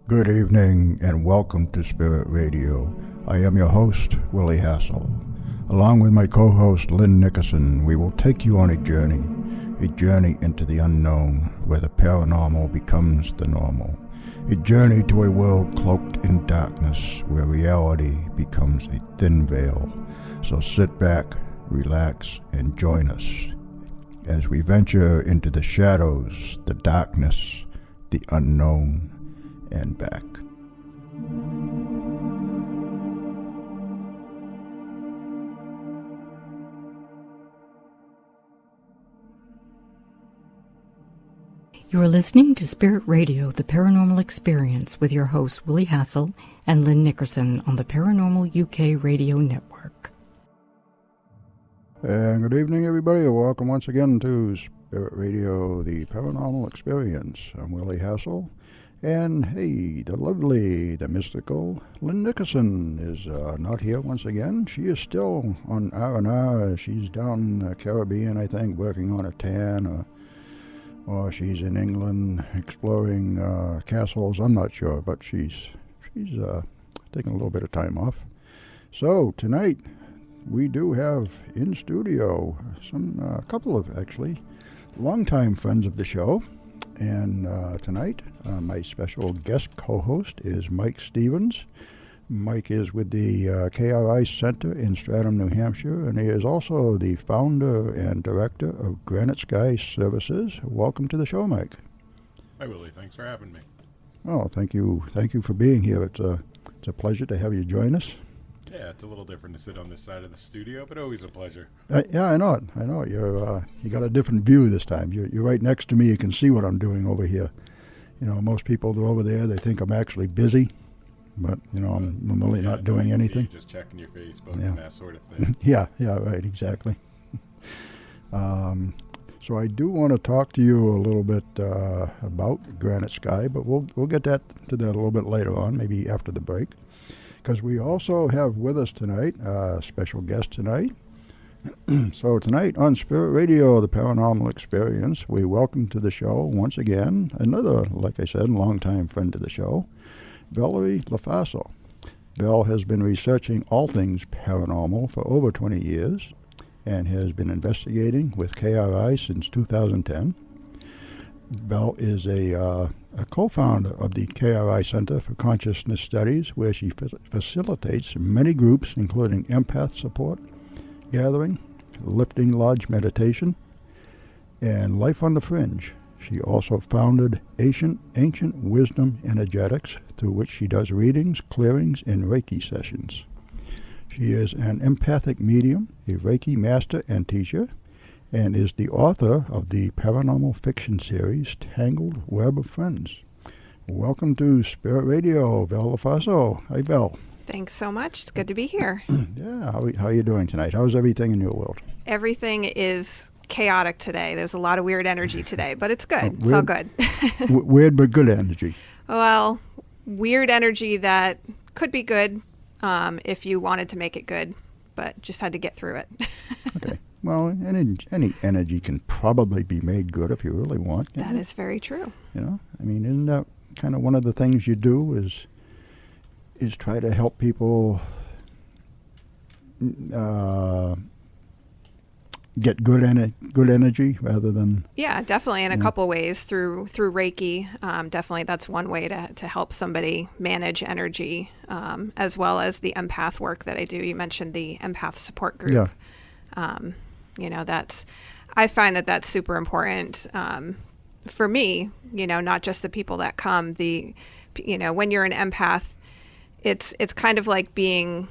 Good evening and welcome to Spirit Radio. I am your host, Willie Hassel. Along with my co-host, Lynne Nickerson, we will take you on a journey into the unknown where the paranormal becomes the normal. A journey to a world cloaked in darkness where reality becomes a thin veil. So sit back, relax, and join us as we venture into the shadows, the darkness, the unknown, and back. You are listening to Spirit Radio, the Paranormal Experience, with your hosts Willie Hassel and Lynne Nickerson on the Paranormal UK Radio Network. And good evening, everybody, and welcome once again to Spirit Radio, the Paranormal Experience. I'm Willie Hassel, and hey, the lovely, the mystical Lynne Nickerson is not here once again. She is still on R&R. She's down in the Caribbean, I think, working on a tan, or she's in England exploring castles. I'm not sure, but she's taking a little bit of time off. So tonight we do have in studio a couple of actually longtime friends of the show, and tonight my special guest co-host is Mike Stevens. Mike is with the KRI Center in Stratham, New Hampshire, and he is also the founder and director of Granite Sky Services. Welcome to the show, Mike. Hi, Willie. Thanks for having me. Oh, thank you for being here. It's a pleasure to have you join us. Yeah, it's a little different to sit on this side of the studio, but always a pleasure. Yeah, I know it. You got a different view this time. You're right next to me. You can see what I'm doing over here. You know, most people are over there. They think I'm actually busy. But, you know, I'm really not doing anything. Just checking your Facebook and that sort of thing. Yeah, right, exactly. So I do want to talk to you a little bit about Granite Sky, but we'll get to that a little bit later on, maybe after the break. Because we also have with us tonight a special guest tonight. So tonight on Spirit Radio, the Paranormal Experience, we welcome to the show once again another, like I said, longtime friend of the show, Valerie LaFaso. Val has been researching all things paranormal for over 20 years and has been investigating with KRI since 2010. Val is a co-founder of the KRI Center for Consciousness Studies, where she facilitates many groups, including empath support, gathering, lifting lodge meditation, and Life on the Fringe. She also founded Ancient Wisdom Energetics, through which she does readings, clearings, and Reiki sessions. She is an empathic medium, a Reiki master and teacher, and is the author of the paranormal fiction series Tangled Web of Friends. Welcome to Spirit Radio, Val LaFaso. Hi, Val. Thanks so much. It's good to be here. Yeah, how are you doing tonight? How's everything in your world? Everything is chaotic today. There's a lot of weird energy today, but it's good. It's all good. Weird but good energy. Well, weird energy that could be good if you wanted to make it good, but just had to get through it. Okay. Well, any energy can probably be made good if you really want. That is very true. You know, I mean, isn't that kind of one of the things you do is try to help people get good energy rather than... Yeah, definitely in a couple ways through Reiki. Definitely that's one way to help somebody manage energy, as well as the empath work that I do. You mentioned the empath support group. Yeah. I find that that's super important for me, not just the people that come. When you're an empath, it's kind of like being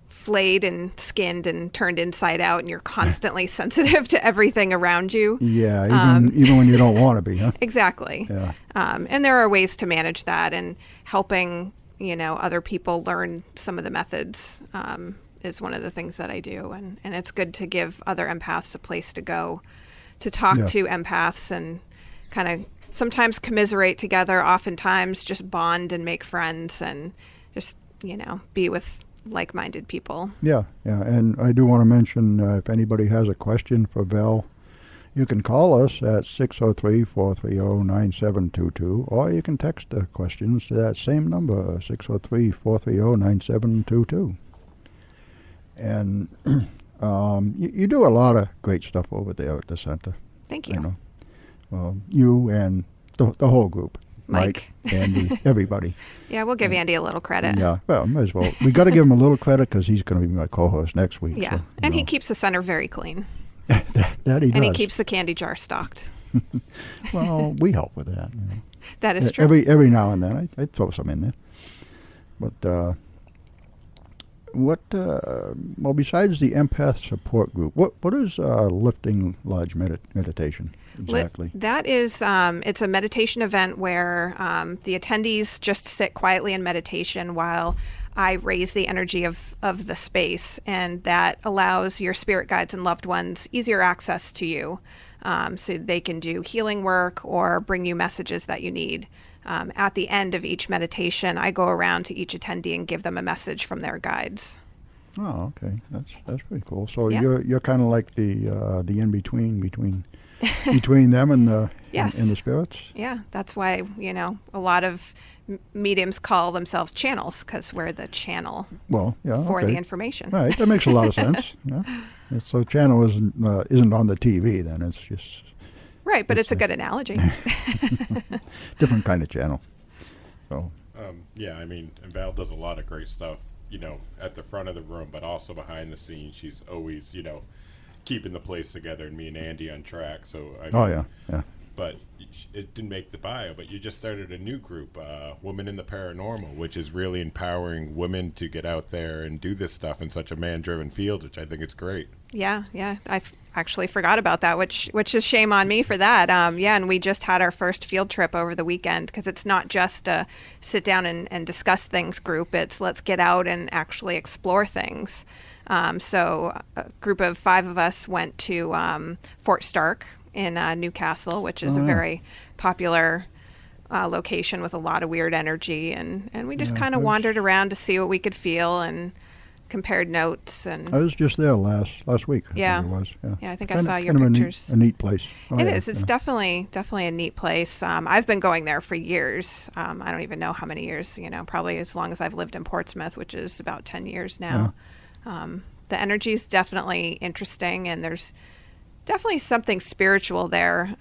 flayed and skinned and turned inside out, and you're constantly sensitive to everything around you. Yeah, even when you don't want to be, huh? Exactly. Yeah. And there are ways to manage that, and helping, other people learn some of the methods is one of the things that I do. And it's good to give other empaths a place to go to talk to empaths and kind of sometimes commiserate together, oftentimes just bond and make friends and just, be with like-minded people. Yeah. And I do want to mention if anybody has a question for Val, You can call us at 603-430-9722, or you can text the questions to that same number, 603-430-9722. And you do a lot of great stuff over there at the center. Thank you. You know, you and the whole group. Mike. Andy, everybody. Yeah, we'll give Andy a little credit. Yeah, well, might as well. We got to give him a little credit because he's going to be my co-host next week. Yeah, so, and he keeps the center very clean. that he does. And he keeps the candy jar stocked. Well, we help with that. You know. That is true. Every now and then, I throw some in there. But well, besides the empath support group, what is lifting lodge meditation exactly? That is, it's a meditation event where the attendees just sit quietly in meditation while I raise the energy of the space, and that allows your spirit guides and loved ones easier access to you, so they can do healing work or bring you messages that you need. At the end of each meditation, I go around to each attendee and give them a message from their guides. Oh, okay, that's pretty cool. So Yeah. you're kind of like the in between them and the Yes. and the spirits. Yeah, that's why, a lot of mediums call themselves channels, because we're the channel Well, yeah, for okay. the information. Right, that makes a lot of sense. Yeah. So channel isn't on the TV then. It's just Right, but it's a good analogy. different kind of channel. So Yeah, I mean, and Val does a lot of great stuff, at the front of the room, but also behind the scenes. She's always, keeping the place together, and me and Andy on track. So yeah. But it didn't make the bio, but you just started a new group, Women in the Paranormal, which is really empowering women to get out there and do this stuff in such a man-driven field, which I think is great. Yeah. I actually forgot about that, which is shame on me for that. And we just had our first field trip over the weekend, because it's not just a sit down and discuss things group. It's let's get out and actually explore things. So a group of 5 of us went to Fort Stark in Newcastle, which is a very popular location with a lot of weird energy. And we just kind of wandered around to see what we could feel and compared notes. And I was just there last week. Yeah. I think it was. Yeah, I think I saw your kind of pictures. A neat place. It is. It's definitely a neat place. I've been going there for years. I don't even know how many years, probably as long as I've lived in Portsmouth, which is about 10 years now. The energy is definitely interesting, and there's definitely something spiritual there.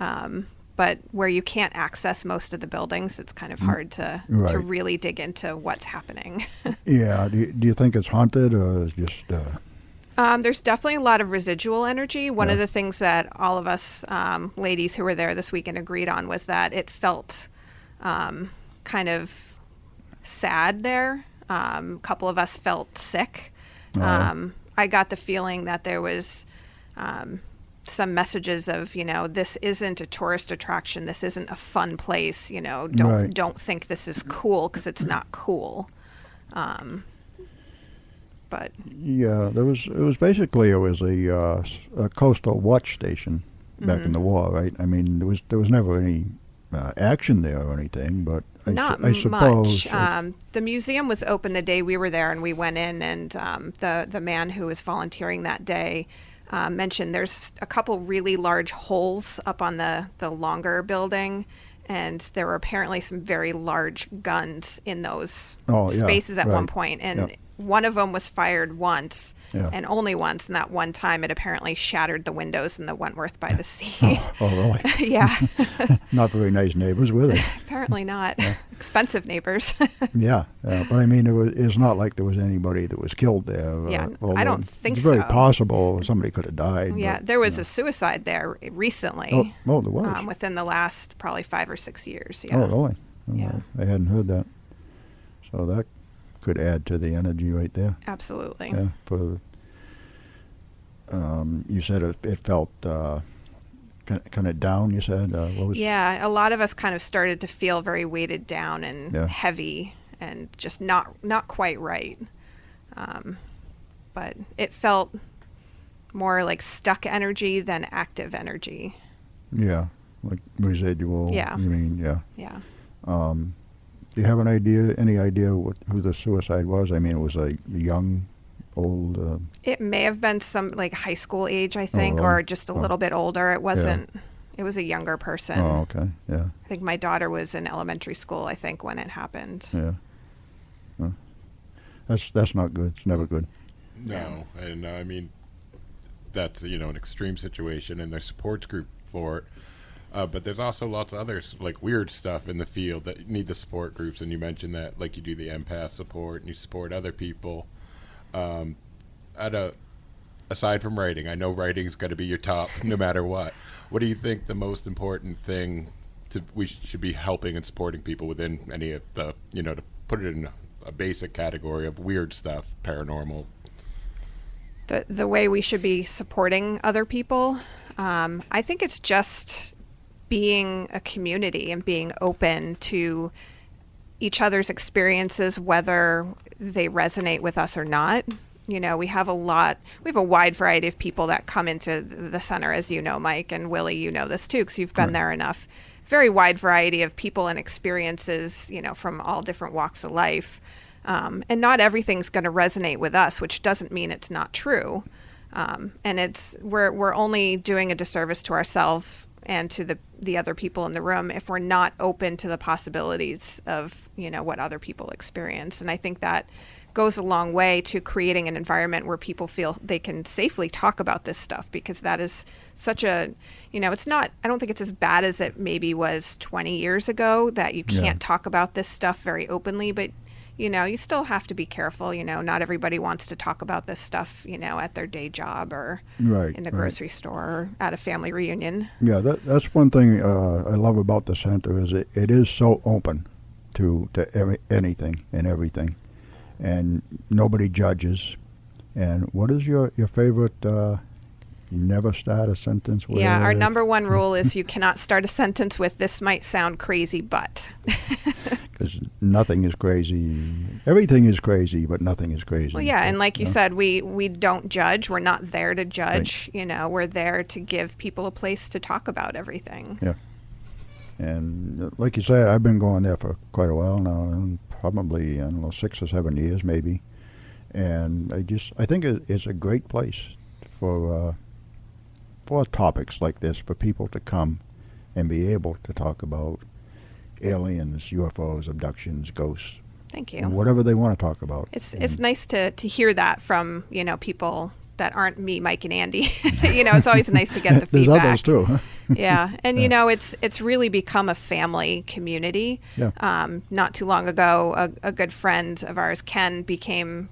But where you can't access most of the buildings, it's kind of hard to really dig into what's happening. Yeah. Do you think it's haunted, or just... There's definitely a lot of residual energy. One of the things that all of us ladies who were there this weekend agreed on was that it felt kind of sad there. A couple of us felt sick. I got the feeling that there was some messages of, this isn't a tourist attraction. This isn't a fun place. Don't think this is cool, because it's not cool. But yeah, it was basically a coastal watch station back in the war, right? I mean, there was never any action there or anything, but I suppose much. The museum was open the day we were there, and we went in, and the man who was volunteering that day mentioned there's a couple really large holes up on the longer building, and there were apparently some very large guns in those spaces at one point, and one of them was fired once. And only once, and that one time it apparently shattered the windows in the Wentworth by the Sea. Oh, really? Yeah. Not very nice neighbors, were they? Apparently not. Expensive neighbors. Yeah, but I mean, it's not like there was anybody that was killed there. Yeah, I don't think so. It's very possible somebody could have died. Yeah, but, there was a suicide there recently. Oh, there was? Within the last probably 5 or 6 years. Yeah. Oh, really? Yeah. I hadn't heard that. So that could add to the energy right there. Absolutely. Yeah. You said it felt kind of down. You said what was? Yeah, a lot of us kind of started to feel very weighted down and heavy, and just not quite right. But it felt more like stuck energy than active energy. Yeah, like residual. Yeah. You mean Yeah. Do you have any idea who the suicide was? I mean, it was a young, old? It may have been some like high school age, I think, really? or just a little bit older. It wasn't. It was a younger person. Oh, okay. Yeah. I think my daughter was in elementary school, I think, when it happened. Yeah. Well, that's not good. It's never good. No, and I mean, that's an extreme situation, and there's support group for it. But there's also lots of other like weird stuff in the field that need the support groups, and you mentioned that like you do the empath support and you support other people. Aside from writing, I know writing's got to be your top no matter what. What do you think the most important thing we should be helping and supporting people within any of the, to put it in a basic category of weird stuff, paranormal? The way we should be supporting other people, I think it's just being a community and being open to each other's experiences, whether they resonate with us or not. We have a wide variety of people that come into the center, as you know, Mike, and Willie, you know this too, because you've been there enough. Very wide variety of people and experiences, from all different walks of life. And not everything's going to resonate with us, which doesn't mean it's not true. And we're only doing a disservice to ourselves and to the other people in the room if we're not open to the possibilities of, what other people experience. And I think that goes a long way to creating an environment where people feel they can safely talk about this stuff, because that is such a, it's not, I don't think it's as bad as it maybe was 20 years ago that you can't talk about this stuff very openly, but you still have to be careful. Not everybody wants to talk about this stuff, at their day job or in the grocery store or at a family reunion. Yeah, that's one thing I love about the center is it is so open to anything and everything, and nobody judges. And what is your favorite? You never start a sentence with. Yeah, our number one rule is you cannot start a sentence with "this might sound crazy, but." Because nothing is crazy. Everything is crazy, but nothing is crazy. Well, yeah, and like you said, we don't judge. We're not there to judge. Right. We're there to give people a place to talk about everything. Yeah. And like you said, I've been going there for quite a while now, and probably, 6 or 7 years maybe. And I think it's a great place for topics like this, for people to come and be able to talk about aliens, UFOs, abductions, ghosts. Thank you. Whatever they want to talk about. It's nice to hear that from, people that aren't me, Mike and Andy. It's always nice to get the There's feedback. others too, huh? Yeah. And, it's really become a family community. Yeah. Not too long ago, a good friend of ours, Ken, became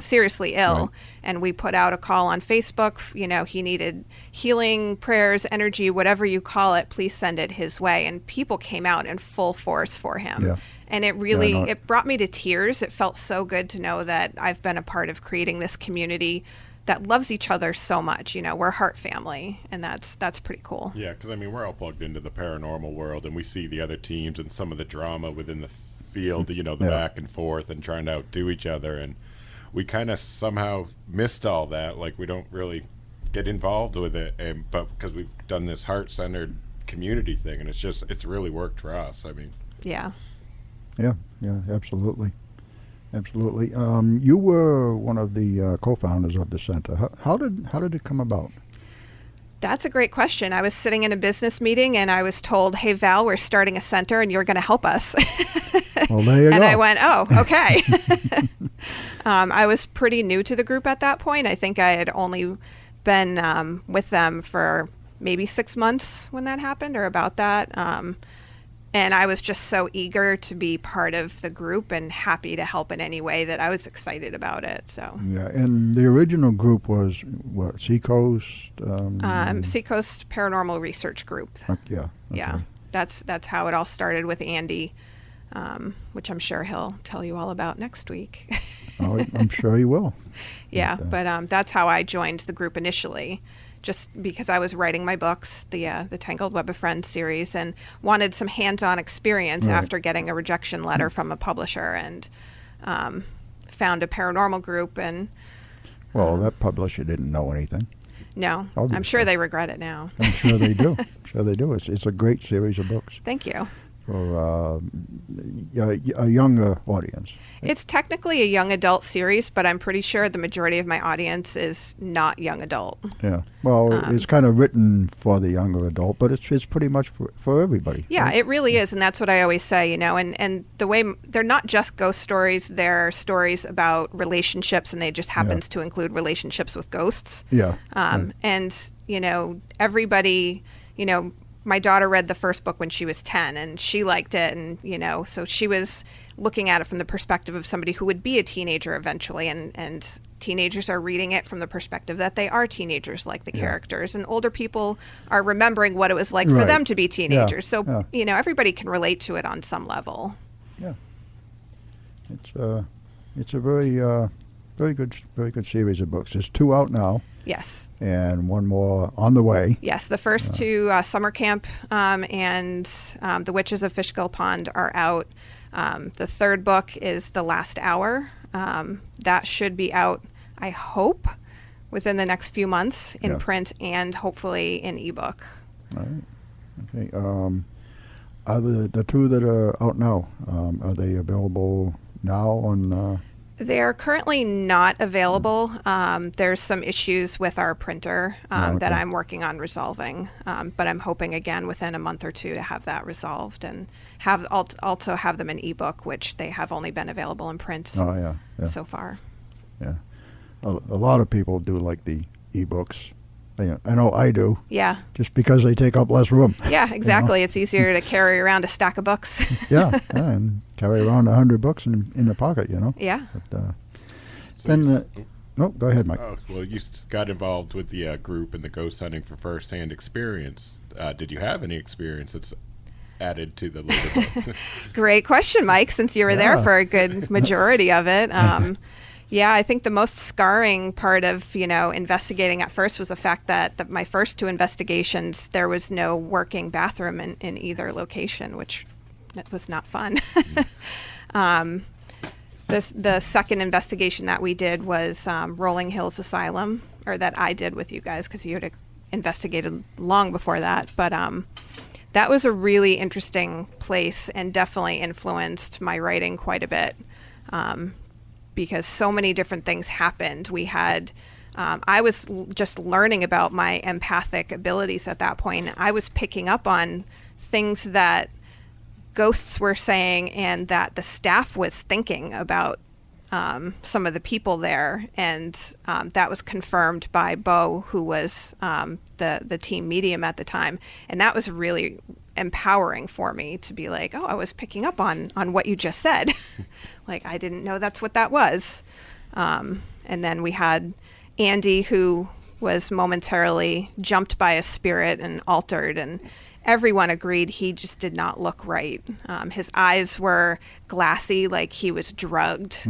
seriously ill. Right. And we put out a call on Facebook. He needed healing, prayers, energy, whatever you call it. Please send it his way. And people came out in full force for him. Yeah. And it really, it brought me to tears. It felt so good to know that I've been a part of creating this community that loves each other so much. We're heart family, and that's pretty cool. Yeah, because we're all plugged into the paranormal world, and we see the other teams and some of the drama within the field, the back and forth and trying to outdo each other, and we kind of somehow missed all that. Like, we don't really get involved with it, but because we've done this heart-centered community thing, and it's really worked for us. Yeah. Yeah, absolutely. Absolutely. You were one of the co-founders of the center. How did it come about? That's a great question. I was sitting in a business meeting and I was told, "Hey, Val, we're starting a center and you're going to help us." Well, there you go. And I went, "Oh, okay." I was pretty new to the group at that point. I think I had only been with them for maybe 6 months when that happened, or about that. And I was just so eager to be part of the group and happy to help in any way that I was excited about it. So yeah, and the original group was what, Seacoast? Seacoast Paranormal Research Group. Yeah. Okay. Yeah, that's how it all started with Andy, which I'm sure he'll tell you all about next week. Oh, I'm sure he will. Yeah, but that's how I joined the group initially. Just because I was writing my books, the Tangled Web of Friends series, and wanted some hands-on experience after getting a rejection letter from a publisher, and found a paranormal group. And well, that publisher didn't know anything. No, Obviously. I'm sure they regret it now. I'm sure they do. It's a great series of books. Thank you. for a younger audience. It's technically a young adult series, but I'm pretty sure the majority of my audience is not young adult. Yeah. Well, it's kind of written for the younger adult, but it's pretty much for everybody. Yeah, right? it really is, and that's what I always say, and the way they're not just ghost stories, they're stories about relationships, and they just happens to include relationships with ghosts. Yeah. And, everybody, my daughter read the first book when she was 10 and she liked it. And, so she was looking at it from the perspective of somebody who would be a teenager eventually. And teenagers are reading it from the perspective that they are teenagers like the characters. And older people are remembering what it was like for them to be teenagers. So, everybody can relate to it on some level. Yeah. It's a very good series of books. There's 2 out now. Yes. And 1 more on the way. Yes, the first 2, Summer Camp and The Witches of Fishkill Pond, are out. The 3rd book is The Last Hour. That should be out, I hope, within the next few months in print and hopefully in ebook. All right. Okay. Are the 2 that are out now, are they available now on... They are currently not available. There's some issues with our printer that I'm working on resolving, but I'm hoping again within a month or 2 to have that resolved and also have them in ebook, which they have only been available in print so far. Yeah, a lot of people do like the ebooks. I know I do. Yeah. Just because they take up less room. Yeah, exactly. It's easier to carry around a stack of books. yeah, and carry around 100 books in the pocket, Yeah. But, then, no, go ahead, Mike. Oh, well, you got involved with the group and the ghost hunting for first-hand experience. Did you have any experience that's added to the later books? Great question, Mike, since you were there for a good majority of it. Yeah, I think the most scarring part of, investigating at first was the fact that my first 2 investigations, there was no working bathroom in either location, which was not fun. The second investigation that we did was Rolling Hills Asylum, or that I did with you guys because you had investigated long before that. But that was a really interesting place and definitely influenced my writing quite a bit. Because so many different things happened. We had, I was just learning about my empathic abilities at that point. I was picking up on things that ghosts were saying and that the staff was thinking about some of the people there. And that was confirmed by Bo, who was the team medium at the time. And that was really empowering for me to be like, oh, I was picking up on what you just said. Like, I didn't know that's what that was. And then we had Andy, who was momentarily jumped by a spirit and altered, and everyone agreed he just did not look right. His eyes were glassy, like he was drugged.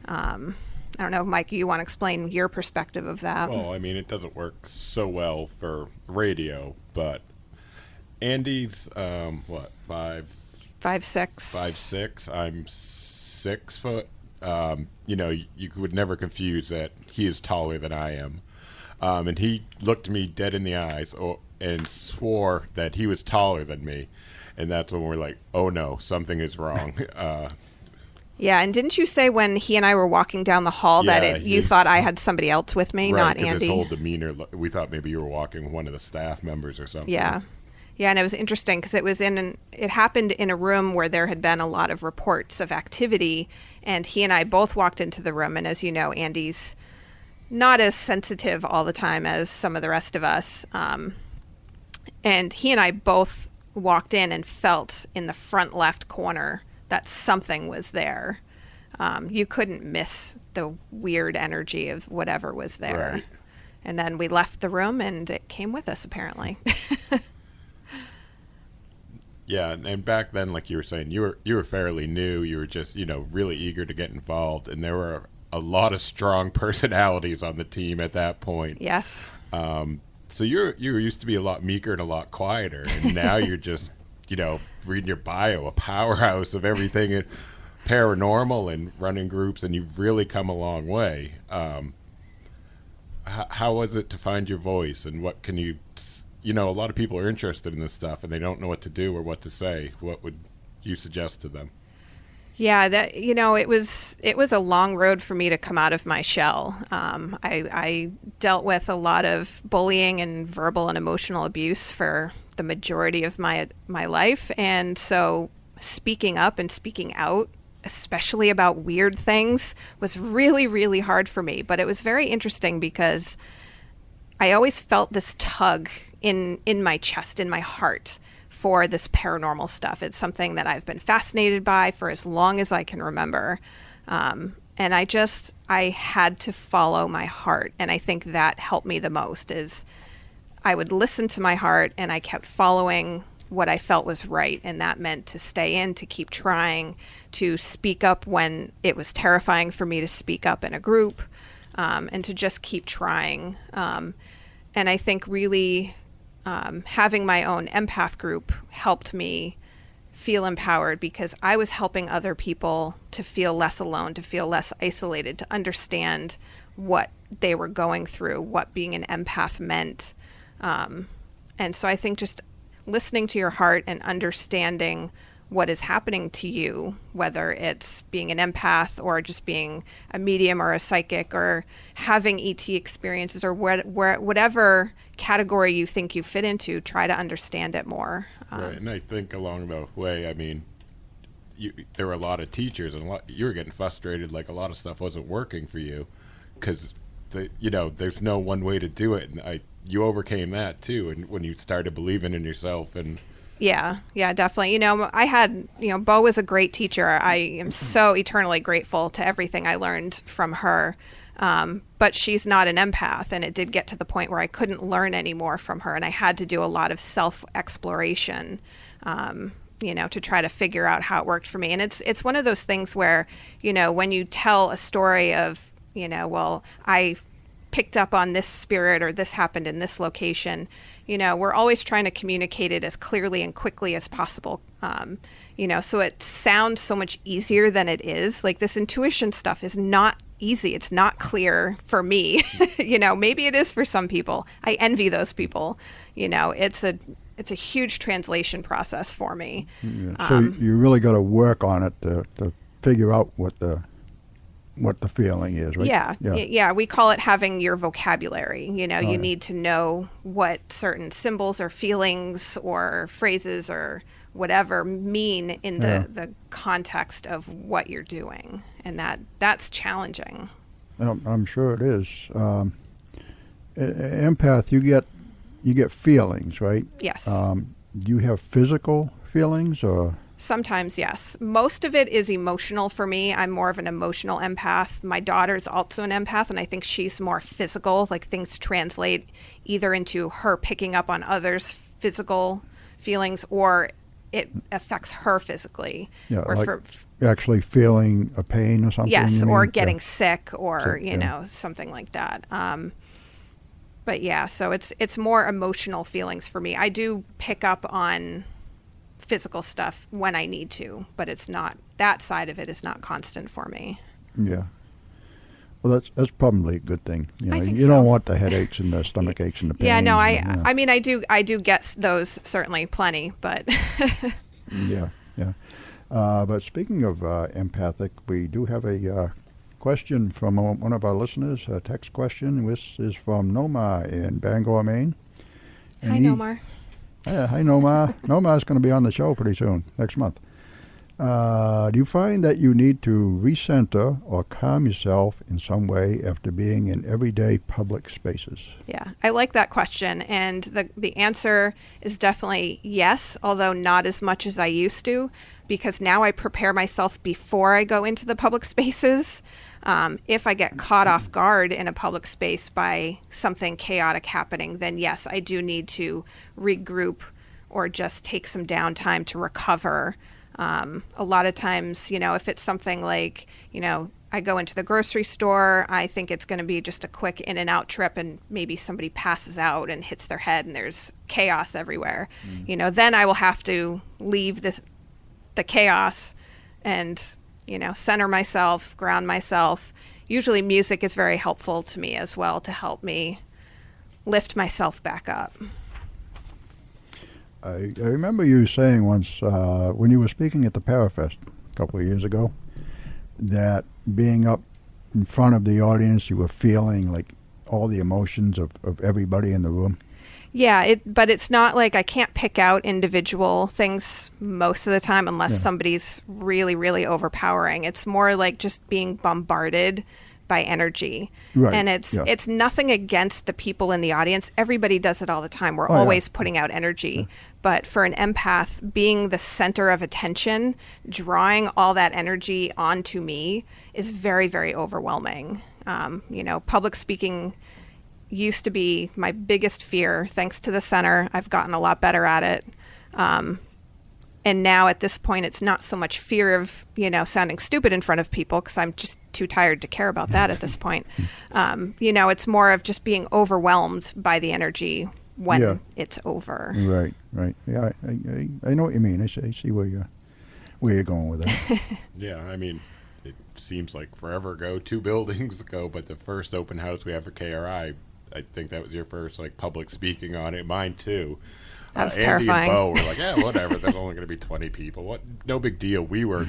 I don't know, Mike, you want to explain your perspective of that? Well, I mean, it doesn't work so well for radio, but Andy's, 5'6". 5'6". I'm 6 foot. You would never confuse that he is taller than I am. And he looked me dead in the eyes and swore that he was taller than me. And that's when we're like, oh no, something is wrong. Yeah, and didn't you say when he and I were walking down the hall that you thought I had somebody else with me, not Andy? His whole demeanor, we thought maybe you were walking with one of the staff members or something. Yeah. Yeah, and it was interesting because it happened in a room where there had been a lot of reports of activity, and he and I both walked into the room, and as you know, Andy's not as sensitive all the time as some of the rest of us. And he and I both walked in and felt in the front left corner that something was there. You couldn't miss the weird energy of whatever was there. Right. And then we left the room, and it came with us, apparently. Yeah, and back then, like you were saying, you were fairly new. You were just, really eager to get involved, and there were a lot of strong personalities on the team at that point. Yes. So you used to be a lot meeker and a lot quieter, and now you're just, reading your bio, a powerhouse of everything paranormal and running groups, and you've really come a long way. How was it to find your voice, and what can you? A lot of people are interested in this stuff, and they don't know what to do or what to say. What would you suggest to them? Yeah, that it was a long road for me to come out of my shell. I dealt with a lot of bullying and verbal and emotional abuse for the majority of my life, and so speaking up and speaking out, especially about weird things, was really, really hard for me. But it was very interesting because I always felt this tug in my chest, in my heart, for this paranormal stuff. It's something that I've been fascinated by for as long as I can remember. And I had to follow my heart. And I think that helped me the most is I would listen to my heart and I kept following what I felt was right. And that meant to stay in, to keep trying, to speak up when it was terrifying for me to speak up in a group, and to just keep trying. And I think really having my own empath group helped me feel empowered because I was helping other people to feel less alone, to feel less isolated, to understand what they were going through, what being an empath meant. And so I think just listening to your heart and understanding what is happening to you, whether it's being an empath or just being a medium or a psychic or having ET experiences or whatever category you think you fit into, try to understand it more. Right, and I think along the way, I mean, there were a lot of teachers and you were getting frustrated, like a lot of stuff wasn't working for you because, there's no one way to do it. And you overcame that too, and when you started believing in yourself and Yeah, definitely. I had, Bo was a great teacher. I am so eternally grateful to everything I learned from her. But she's not an empath, and it did get to the point where I couldn't learn any more from her, and I had to do a lot of self-exploration, to try to figure out how it worked for me. And it's one of those things where, when you tell a story of, well, I picked up on this spirit or this happened in this location, we're always trying to communicate it as clearly and quickly as possible. So it sounds so much easier than it is. Like this intuition stuff is not easy. It's not clear for me. Maybe it is for some people. I envy those people. It's a huge translation process for me. Yeah. So you really got to work on it to figure out what the feeling is, right? Yeah. We call it having your vocabulary. You need to know what certain symbols or feelings or phrases or whatever mean in the context of what you're doing. And that's challenging. I'm sure it is. Empath, you get feelings, right? Yes. Do you have physical feelings or? Sometimes, yes. Most of it is emotional for me. I'm more of an emotional empath. My daughter's also an empath, and I think she's more physical. Like things translate either into her picking up on others' physical feelings or it affects her physically. Yeah, or like actually feeling a pain or something? Yes, or getting sick or, something like that. But yeah, so it's more emotional feelings for me. I do pick up on physical stuff when I need to, but it's not, that side of it is not constant for me. Yeah. Well, that's probably a good thing. I think you so. don't want the headaches and the stomach aches and the pain. Yeah, no, I mean, I do get those certainly plenty, but. Yeah. But speaking of empathic, we do have a question from one of our listeners, a text question. This is from Nomar in Bangor, Maine. And Hi, Nomar. Yeah, hi, Nomar. Nomar's going to be on the show pretty soon, next month. Do you find that you need to recenter or calm yourself in some way after being in everyday public spaces? Yeah, I like that question. And the answer is definitely yes, although not as much as I used to, because now I prepare myself before I go into the public spaces. If I get caught off guard in a public space by something chaotic happening, then yes, I do need to regroup or just take some downtime to recover. A lot of times, if it's something like, I go into the grocery store, I think it's going to be just a quick in and out trip and maybe somebody passes out and hits their head and there's chaos everywhere. Then I will have to leave the chaos and center myself, ground myself. Usually music is very helpful to me as well to help me lift myself back up. I remember you saying once when you were speaking at the Parafest a couple of years ago that being up in front of the audience, you were feeling like all the emotions of everybody in the room. Yeah, but it's not like I can't pick out individual things most of the time unless somebody's really, really overpowering. It's more like just being bombarded by energy. Right. And it's nothing against the people in the audience. Everybody does it all the time. We're always putting out energy. Yeah. But for an empath, being the center of attention, drawing all that energy onto me is very, very overwhelming. Public speaking used to be my biggest fear. Thanks to the center, I've gotten a lot better at it. And now at this point, it's not so much fear of, sounding stupid in front of people, because I'm just too tired to care about that at this point. It's more of just being overwhelmed by the energy when it's over. Right. Yeah, I know what you mean. I see where you're going with that. Yeah, I mean, it seems like forever ago, 2 buildings ago, but the first open house we had for KRI, I think that was your first public speaking on it. Mine too. That was Andy terrifying. and Bo were like, yeah, whatever. There's only going to be 20 people. What? No big deal. We were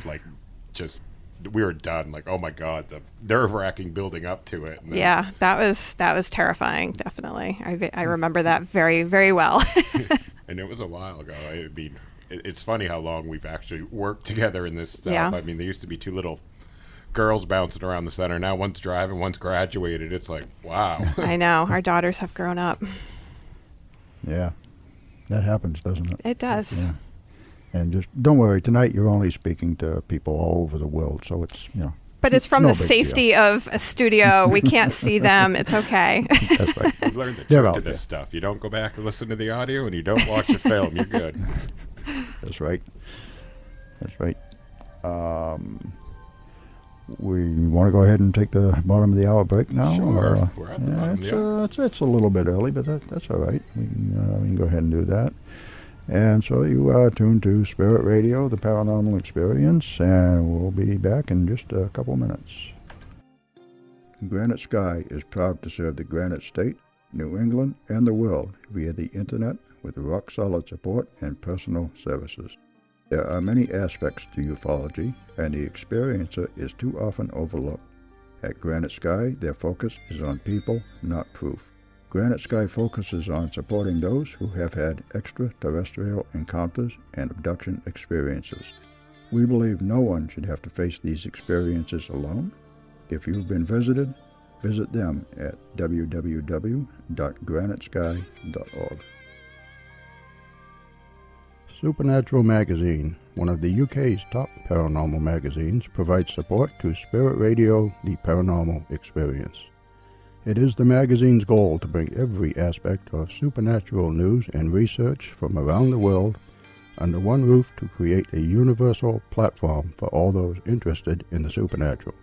we were done. Like, oh my God, the nerve-wracking building up to it. Yeah, that was terrifying. Definitely, I remember that very, very well. And it was a while ago. I mean, it's funny how long we've actually worked together in this stuff. Yeah. I mean, there used to be 2 little girls bouncing around the center. Now one's driving, one's graduated. It's like, wow. I know. Our daughters have grown up. Yeah, that happens, doesn't it? It does. Yeah. And just don't worry. Tonight you're only speaking to people all over the world, so it's But it's from the safety of a studio. We can't see them. It's okay. That's right. We've learned the trick to this stuff. You don't go back and listen to the audio, and you don't watch the film. You're good. That's right. We want to go ahead and take the bottom of the hour break now? Sure. We're at the bottom of the hour. It's a little bit early, but that's all right. We can go ahead and do that. And so you are tuned to Spirit Radio, the Paranormal Experience, and we'll be back in just a couple minutes. Granite Sky is proud to serve the Granite State, New England, and the world via the Internet with rock-solid support and personal services. There are many aspects to ufology, and the experiencer is too often overlooked. At Granite Sky, their focus is on people, not proof. Granite Sky focuses on supporting those who have had extraterrestrial encounters and abduction experiences. We believe no one should have to face these experiences alone. If you've been visited, visit them at www.granitesky.org. Supernatural Magazine, one of the UK's top paranormal magazines, provides support to Spirit Radio, the Paranormal Experience. It is the magazine's goal to bring every aspect of supernatural news and research from around the world under one roof to create a universal platform for all those interested in the supernatural.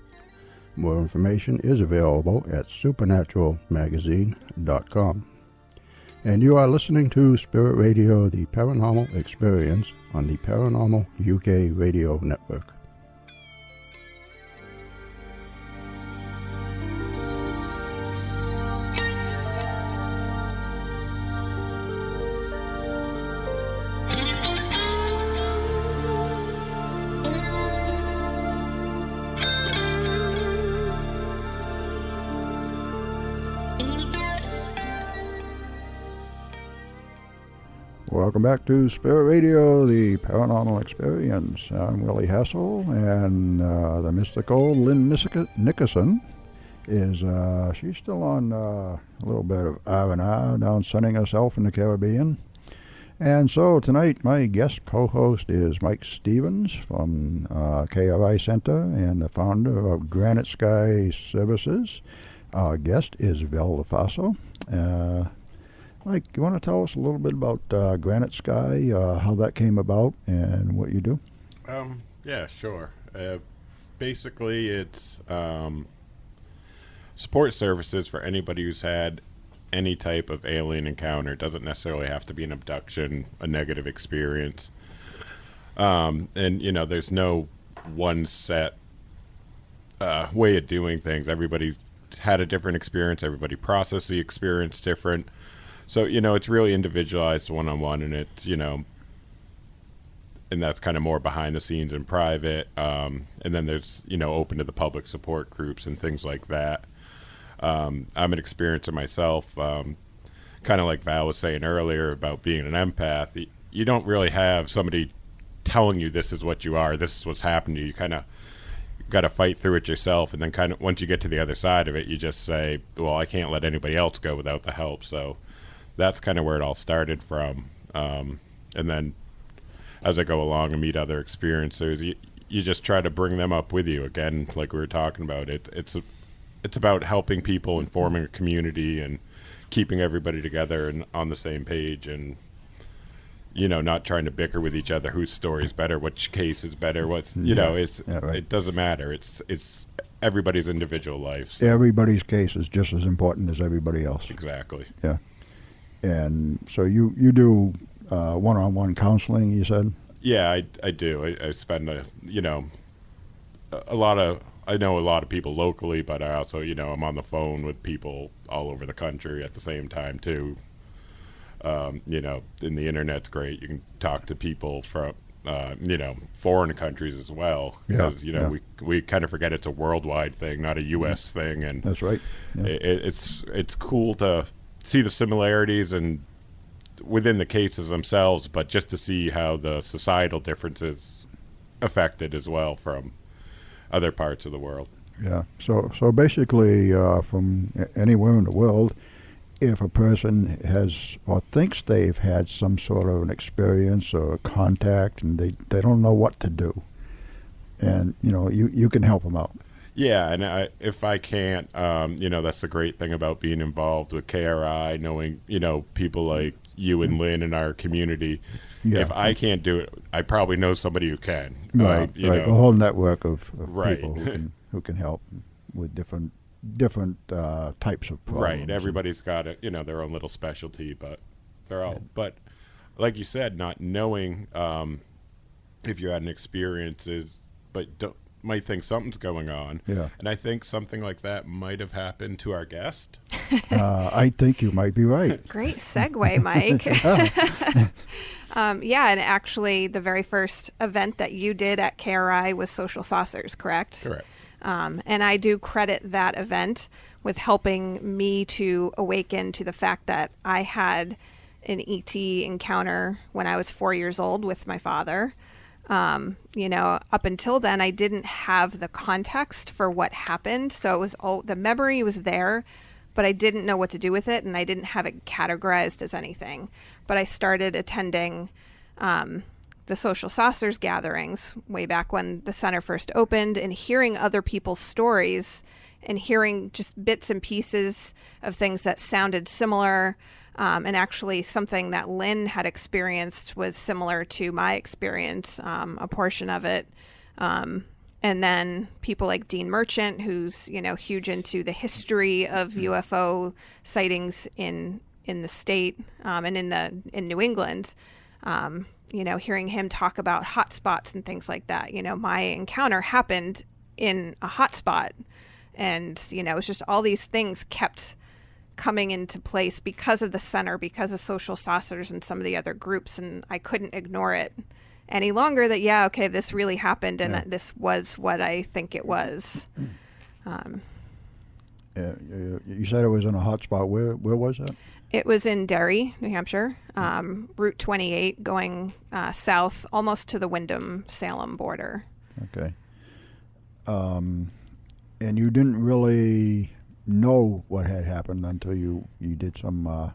More information is available at supernaturalmagazine.com. And you are listening to Spirit Radio, the Paranormal Experience on the Paranormal UK Radio Network. Welcome back to Spirit Radio, the Paranormal Experience. I'm Willie Hassel, and the mystical Lynne Nickerson is, she's still on a little bit of R&R down sunning herself in the Caribbean. And so tonight my guest co-host is Mike Stevens from KRI Center and the founder of Granite Sky Services. Our guest is Val LaFaso. Mike, you want to tell us a little bit about Granite Sky, how that came about, and what you do? Yeah, sure. Basically, it's support services for anybody who's had any type of alien encounter. It doesn't necessarily have to be an abduction, a negative experience. And, there's no one set way of doing things. Everybody's had a different experience. Everybody processes the experience different. So, it's really individualized one-on-one, and it's, and that's kind of more behind the scenes and private. And then there's, open to the public support groups and things like that. I'm an experiencer myself, kind of like Val was saying earlier about being an empath. You don't really have somebody telling you this is what you are, this is what's happened to you. You kind of got to fight through it yourself, and then kind of once you get to the other side of it, you just say, well, I can't let anybody else go without the help. So that's kind of where it all started from. And then as I go along and meet other experiencers, you just try to bring them up with you. Again, like we were talking about, it's about helping people and forming a community and keeping everybody together and on the same page, and not trying to bicker with each other whose story is better, which case is better, what's right. It doesn't matter. It's everybody's individual life. So. Everybody's case is just as important as everybody else. Exactly. Yeah. And so you do one-on-one counseling, you said? Yeah, I do. I spend a lot of. I know a lot of people locally, but I also, I'm on the phone with people all over the country at the same time too. And the internet's great. You can talk to people from, foreign countries as well. Because, we kind of forget it's a worldwide thing, not a U.S. thing. And that's right. Yeah. It's cool to see the similarities and within the cases themselves, but just to see how the societal differences affected as well from other parts of the world. Yeah. So basically, from anywhere in the world, if a person has or thinks they've had some sort of an experience or a contact and they don't know what to do, and you can help them out. Yeah, and if I can't, that's the great thing about being involved with KRI, knowing people like you and Lynn in our community. Yeah. If I can't do it, I probably know somebody who can. Right. A whole network of right. people who can help with different types of problems. Right. Everybody's got their own little specialty, but they're all. Yeah. But like you said, not knowing if you had an experience might think something's going on. Yeah. And I think something like that might have happened to our guest. I think you might be right. Great segue, Mike. And actually the very first event that you did at KRI was Social Saucers, correct? Correct. And I do credit that event with helping me to awaken to the fact that I had an ET encounter when I was 4 years old with my father. Up until then, I didn't have the context for what happened. So it was the memory was there, but I didn't know what to do with it, and I didn't have it categorized as anything. But I started attending the Social Saucers gatherings way back when the center first opened, and hearing other people's stories and hearing just bits and pieces of things that sounded similar. And actually something that Lynn had experienced was similar to my experience, a portion of it. And then people like Dean Merchant, who's, huge into the history of UFO sightings in the state and in New England, hearing him talk about hotspots and things like that. My encounter happened in a hotspot, and, it was just all these things kept coming into place because of the center, because of Social Saucers and some of the other groups, and I couldn't ignore it any longer. That this really happened, and this was what I think it was. You said it was in a hot spot. Where was that? It was in Derry, New Hampshire, Route 28, going south almost to the Windham-Salem border. Okay. And you didn't really know what had happened until you did some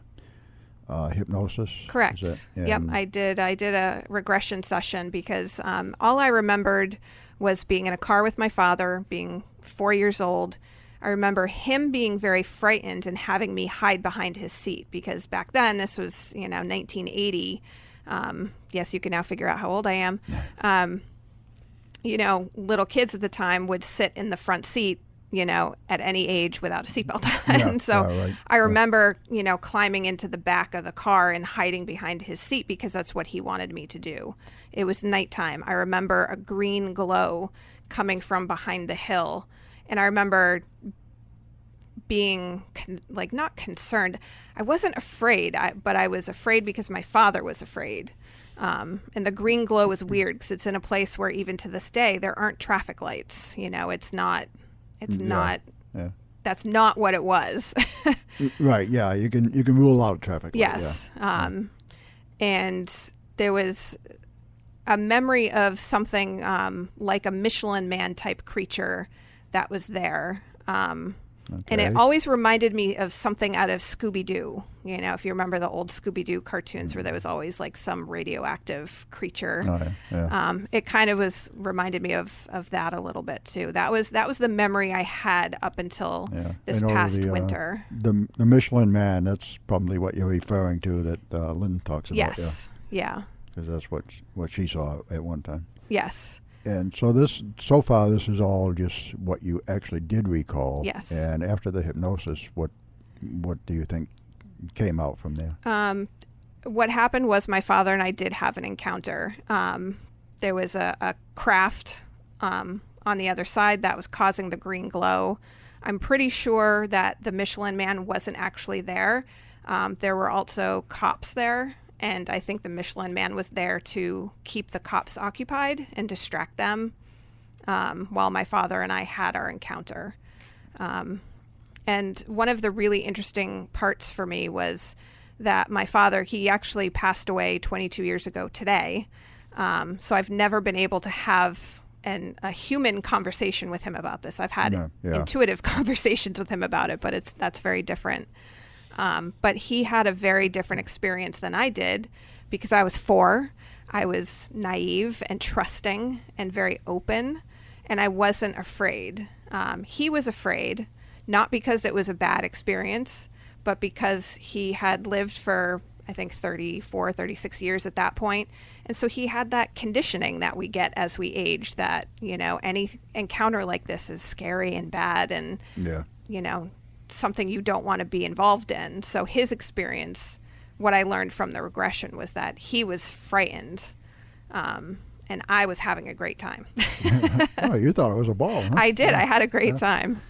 hypnosis? Correct. Yep, I did a regression session because all I remembered was being in a car with my father, being 4 years old. I remember him being very frightened and having me hide behind his seat, because back then, this was 1980. Yes, you can now figure out how old I am. Little kids at the time would sit in the front seat, at any age without a seatbelt on. Yeah, so right. I remember, climbing into the back of the car and hiding behind his seat because that's what he wanted me to do. It was nighttime. I remember a green glow coming from behind the hill. And I remember being not concerned. I wasn't afraid, but I was afraid because my father was afraid. And the green glow is weird because it's in a place where even to this day there aren't traffic lights. It's not. Yeah. That's not what it was. Right. Yeah. You can rule out traffic. Yes. Yeah. And there was a memory of something like a Michelin Man type creature that was there. And it always reminded me of something out of Scooby-Doo. If you remember the old Scooby-Doo cartoons where there was always like some radioactive creature. Oh, yeah. It kind of reminded me of that a little bit too. That was the memory I had up until this past winter. The Michelin Man, that's probably what you're referring to that Lynn talks about. Yes. Yeah. Because that's what she saw at one time. Yes. And so far, this is all just what you actually did recall. Yes. And after the hypnosis, what do you think came out from there? What happened was my father and I did have an encounter. There was a craft on the other side that was causing the green glow. I'm pretty sure that the Michelin Man wasn't actually there. There were also cops there. And I think the Michelin Man was there to keep the cops occupied and distract them while my father and I had our encounter. And one of the really interesting parts for me was that my father, he actually passed away 22 years ago today. So I've never been able to have a human conversation with him about this. I've had intuitive conversations with him about it, but that's very different. But he had a very different experience than I did because I was 4. I was naive and trusting and very open, and I wasn't afraid. He was afraid, not because it was a bad experience, but because he had lived for, I think, 34, 36 years at that point. And so he had that conditioning that we get as we age that, any encounter like this is scary and bad and, something you don't want to be involved in. So his experience, what I learned from the regression was that he was frightened, and I was having a great time. Oh, you thought it was a ball, huh? I did. I had a great time.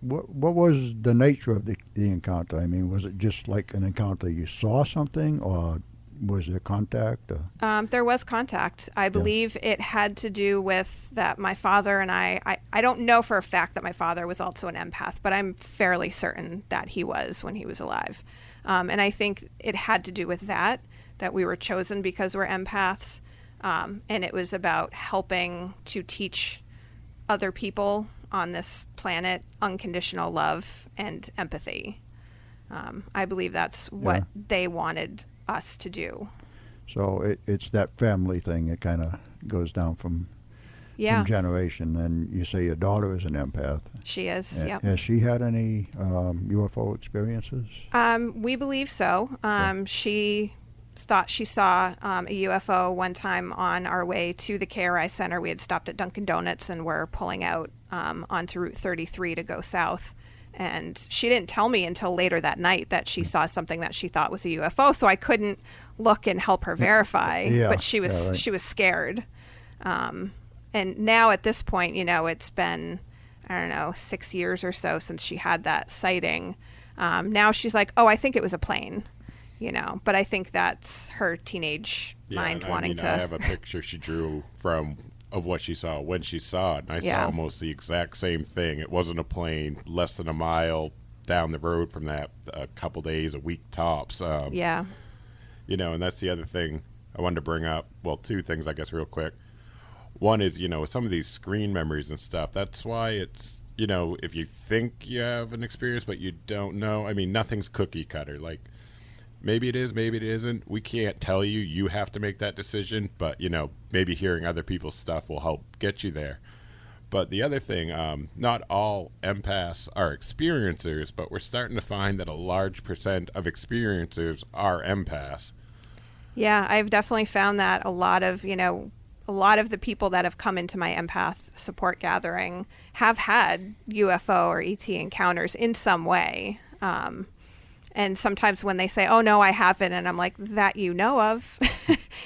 What was the nature of the encounter? I mean, was it just like an encounter you saw something, or was there contact? There was contact. I believe it had to do with that my father and I don't know for a fact that my father was also an empath, but I'm fairly certain that he was when he was alive. And I think it had to do with that we were chosen because we're empaths. And it was about helping to teach other people on this planet unconditional love and empathy. I believe that's what they wanted us to do. So it's that family thing. It kind of goes down from generation. And you say your daughter is an empath. She is. Yep. Has she had any UFO experiences? We believe so. She thought she saw a UFO one time on our way to the KRI Center. We had stopped at Dunkin' Donuts and were pulling out onto Route 33 to go south. And she didn't tell me until later that night that she saw something that she thought was a UFO. So I couldn't look and help her verify. But she was scared. And now at this point, it's been, 6 years or so since she had that sighting. Now she's like, oh, I think it was a plane. But I think that's her teenage mind wanting to. I have a picture she drew of what she saw when she saw it, and I saw almost the exact same thing. It wasn't a plane, less than a mile down the road from that, a couple days, a week tops. And that's the other thing I wanted to bring up. Well, 2 things, I guess, real quick. One is, some of these screen memories and stuff, that's why it's, if you think you have an experience but you don't know, nothing's cookie cutter. Like, maybe it is, maybe it isn't. We can't tell you. You have to make that decision. But, maybe hearing other people's stuff will help get you there. But the other thing, not all empaths are experiencers, but we're starting to find that a large % of experiencers are empaths. Yeah, I've definitely found that a lot of the people that have come into my empath support gathering have had UFO or ET encounters in some way. And sometimes when they say, oh, no, I haven't, and I'm like, that you know of,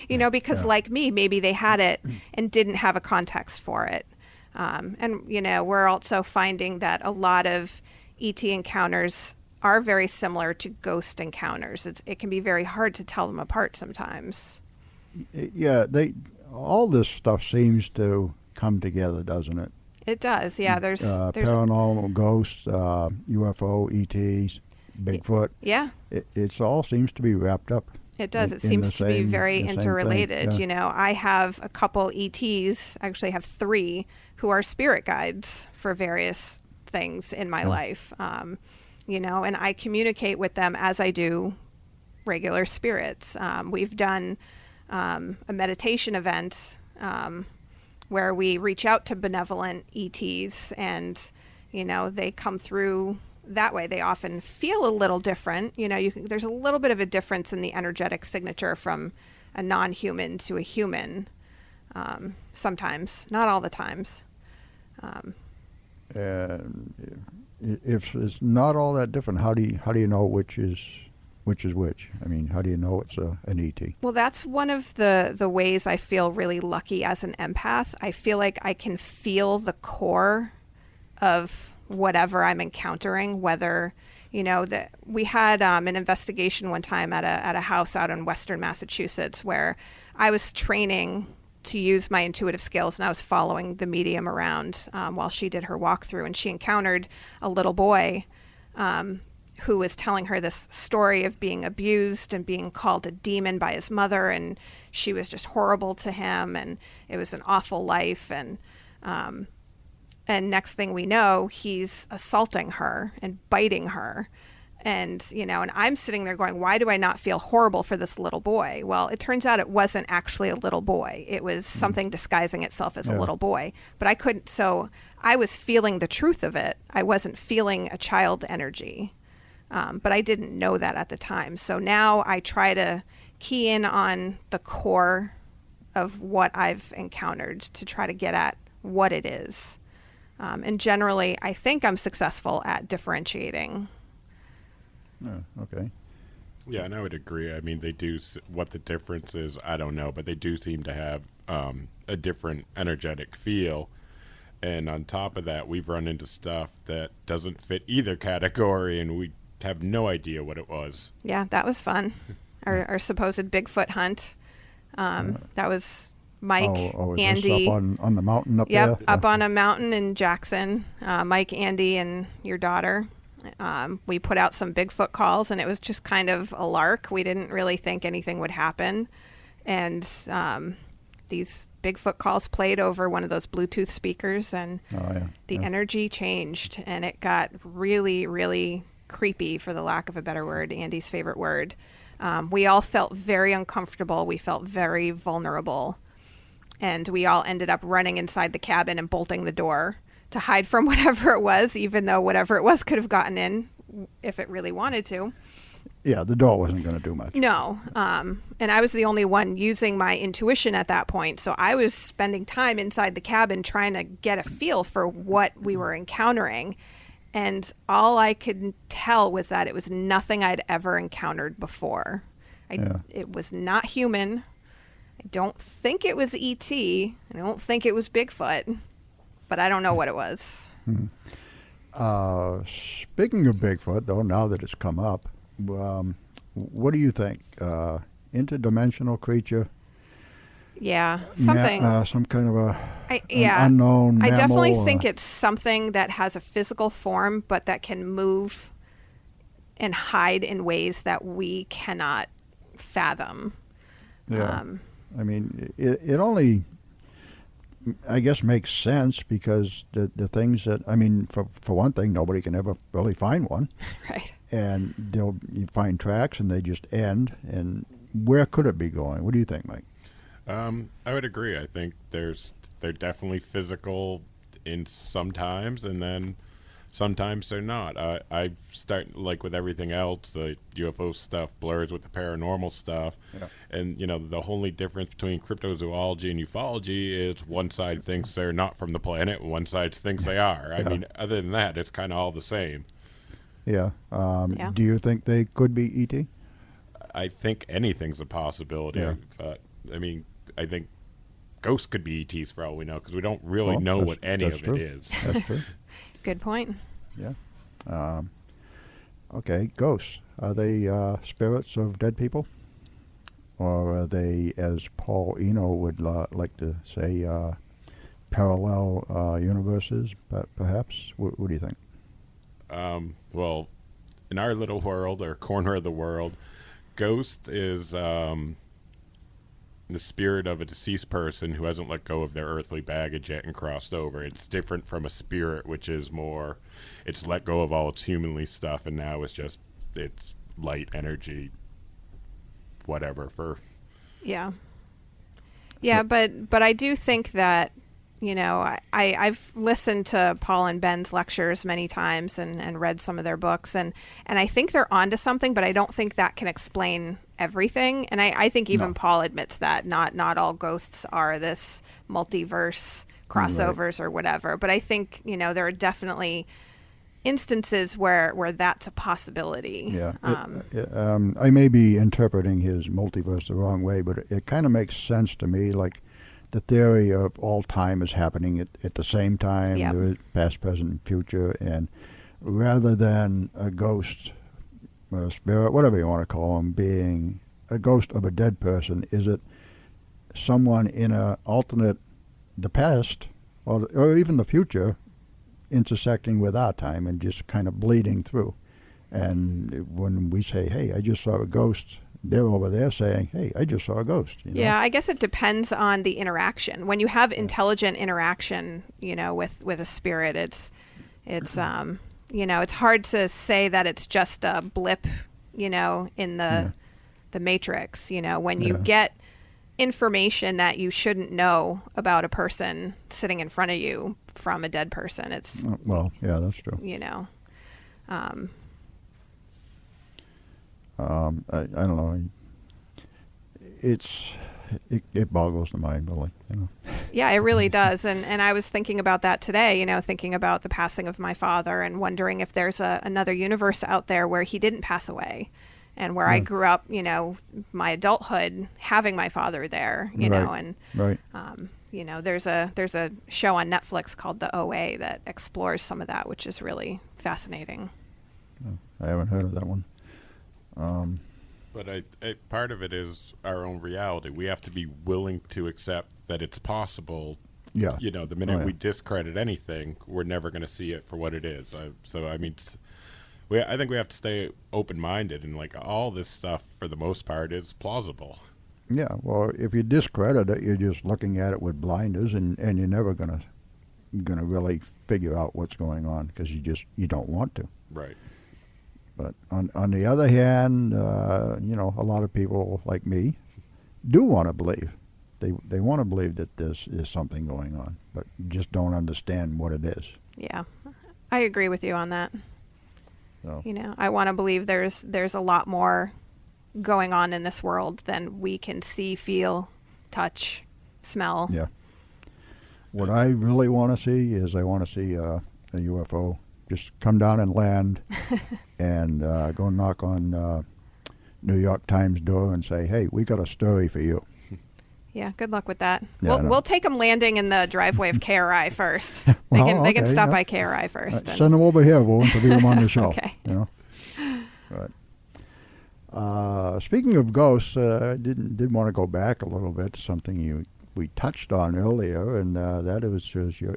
because like me, maybe they had it and didn't have a context for it. And, we're also finding that a lot of ET encounters are very similar to ghost encounters. It can be very hard to tell them apart sometimes. Yeah, all this stuff seems to come together, doesn't it? It does, yeah. There's paranormal, ghosts, UFO, ETs, Bigfoot. Yeah. It all seems to be wrapped up. It does. It seems to be very interrelated. Yeah. I have a couple ETs, actually I have 3, who are spirit guides for various things in my life. And I communicate with them as I do regular spirits. We've done a meditation event where we reach out to benevolent ETs, and they come through that way. They often feel a little different. There's a little bit of a difference in the energetic signature from a non-human to a human. Sometimes, not all the times. If it's not all that different, how do you know which is which? I mean, how do you know it's an ET? Well, that's one of the ways I feel really lucky as an empath. I feel like I can feel the core of whatever I'm encountering, whether, that we had an investigation one time at a house out in Western Massachusetts where I was training to use my intuitive skills, and I was following the medium around while she did her walkthrough, and she encountered a little boy who was telling her this story of being abused and being called a demon by his mother, and she was just horrible to him, and it was an awful life, and next thing we know, he's assaulting her and biting her. And, and I'm sitting there going, why do I not feel horrible for this little boy? Well, it turns out it wasn't actually a little boy. It was something disguising itself as a little boy. But I was feeling the truth of it. I wasn't feeling a child energy. But I didn't know that at the time. So now I try to key in on the core of what I've encountered to try to get at what it is. And generally, I think I'm successful at differentiating. Oh, okay. Yeah, and I would agree. I mean, they do. What the difference is, I don't know, but they do seem to have a different energetic feel. And on top of that, we've run into stuff that doesn't fit either category, and we have no idea what it was. Yeah, that was fun. Our supposed Bigfoot hunt. That was Mike, Andy. Up on the mountain up there? Yep, up on a mountain in Jackson. Mike, Andy, and your daughter. We put out some Bigfoot calls, and it was just kind of a lark. We didn't really think anything would happen. And these Bigfoot calls played over one of those Bluetooth speakers, and the energy changed, and it got really, really creepy, for the lack of a better word, Andy's favorite word. We all felt very uncomfortable. We felt very vulnerable. And we all ended up running inside the cabin and bolting the door to hide from whatever it was, even though whatever it was could have gotten in if it really wanted to. Yeah, the door wasn't going to do much. No. And I was the only one using my intuition at that point. So I was spending time inside the cabin trying to get a feel for what we were encountering. And all I could tell was that it was nothing I'd ever encountered before. It was not human. I don't think it was ET. I don't think it was Bigfoot. But I don't know what it was. Speaking of Bigfoot, though, now that it's come up, what do you think? Interdimensional creature? Yeah, something. Some kind of an unknown mammal? I definitely think it's something that has a physical form, but that can move and hide in ways that we cannot fathom. Yeah. I mean, it only, I guess, makes sense because the things that, I mean, for one thing, nobody can ever really find one. Right. And you find tracks and they just end. And where could it be going? What do you think, Mike? I would agree. I think they're definitely physical in sometimes, and then sometimes they're not. I start, like with everything else, the UFO stuff blurs with the paranormal stuff. Yeah. And, the only difference between cryptozoology and ufology is one side thinks they're not from the planet, and one side thinks they are. I mean, other than that, it's kind of all the same. Yeah. Do you think they could be ET? I think anything's a possibility. Yeah. But, I mean, I think ghosts could be ETs for all we know, because we don't really Well, know that's- what any that's of true. it is. That's true. Good point. Yeah. Okay, ghosts. Are they spirits of dead people? Or are they, as Paul Eno would like to say, parallel universes, perhaps? What do you think? Well, in our little world, or corner of the world, ghost is the spirit of a deceased person who hasn't let go of their earthly baggage yet and crossed over. It's different from a spirit, which is more, it's let go of all its humanly stuff, and now it's light energy, whatever. Yeah. But I do think that, I've listened to Paul and Ben's lectures many times and read some of their books, and I think they're onto something, but I don't think that can explain everything. And I think even Paul admits that not all ghosts are this multiverse crossovers or whatever. But I think, there are definitely instances where that's a possibility. Yeah. I may be interpreting his multiverse the wrong way, but it kind of makes sense to me, like the theory of all time is happening at the same time. Yep. There is past, present, and future. And rather than a ghost or a spirit, whatever you want to call them, being a ghost of a dead person, is it someone in a alternate, the past, or even the future, intersecting with our time and just kind of bleeding through? And when we say, hey, I just saw a ghost, they're over there saying, hey, I just saw a ghost. Yeah, I guess it depends on the interaction. When you have intelligent interaction, with a spirit, it's it's hard to say that it's just a blip, in the matrix. When you get information that you shouldn't know about a person sitting in front of you from a dead person, it's well, yeah, that's true. I don't know. It boggles the mind, really. Yeah, it really does. And I was thinking about that today, thinking about the passing of my father and wondering if there's another universe out there where he didn't pass away, and where I grew up, my adulthood having my father there, and there's a show on Netflix called The OA that explores some of that, which is really fascinating. I haven't heard of that one. But part of it is our own reality. We have to be willing to accept that it's possible. Yeah. The minute we discredit anything, we're never going to see it for what it is. I think we have to stay open-minded, and like all this stuff, for the most part, is plausible. Yeah. Well, if you discredit it, you're just looking at it with blinders, and you're never gonna really figure out what's going on, because you don't want to. Right. But on the other hand, a lot of people like me do want to believe. They want to believe that this is something going on, but just don't understand what it is. Yeah, I agree with you on that. So. I want to believe there's a lot more going on in this world than we can see, feel, touch, smell. Yeah. What I really want to see is I want to see a UFO just come down and land and go knock on New York Times door and say, hey, we got a story for you. Yeah, good luck with that. Yeah, we'll take them landing in the driveway of KRI first. Well, they can okay, stop by KRI first. Send them over here. We'll interview them on the show. Okay. Right. Speaking of ghosts, I did want to go back a little bit to something we touched on earlier, and that was your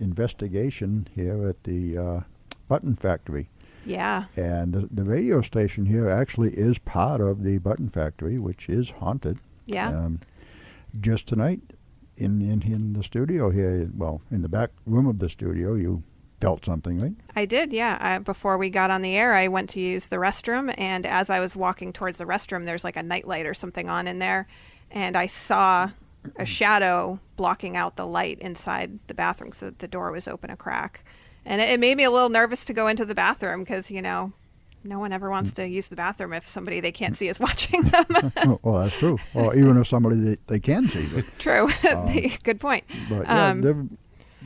investigation here at the Button Factory. Yeah. And the radio station here actually is part of the Button Factory, which is haunted. Yeah. Just tonight, in the studio here, well, in the back room of the studio, you felt something, right? I did, yeah. Before we got on the air, I went to use the restroom, and as I was walking towards the restroom, there's like a nightlight or something on in there, and I saw a shadow blocking out the light inside the bathroom, so the door was open a crack. And it made me a little nervous to go into the bathroom because, no one ever wants to use the bathroom if somebody they can't see is watching them. Well, that's true. Or even if somebody they can see. But, true. Good point. But yeah,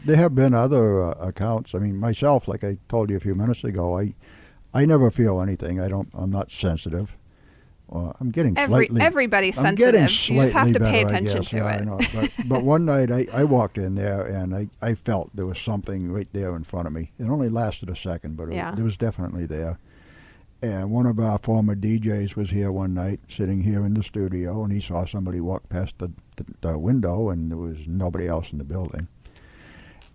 there have been other accounts. I mean, myself, like I told you a few minutes ago, I never feel anything. I'm not sensitive. I'm getting slightly. Everybody's I'm sensitive. getting You slightly just have to better, pay I attention guess. to Yeah, it. I know. But one night I walked in there and I felt there was something right there in front of me. It only lasted a second, but it was definitely there. And one of our former DJs was here one night, sitting here in the studio, and he saw somebody walk past the window, and there was nobody else in the building.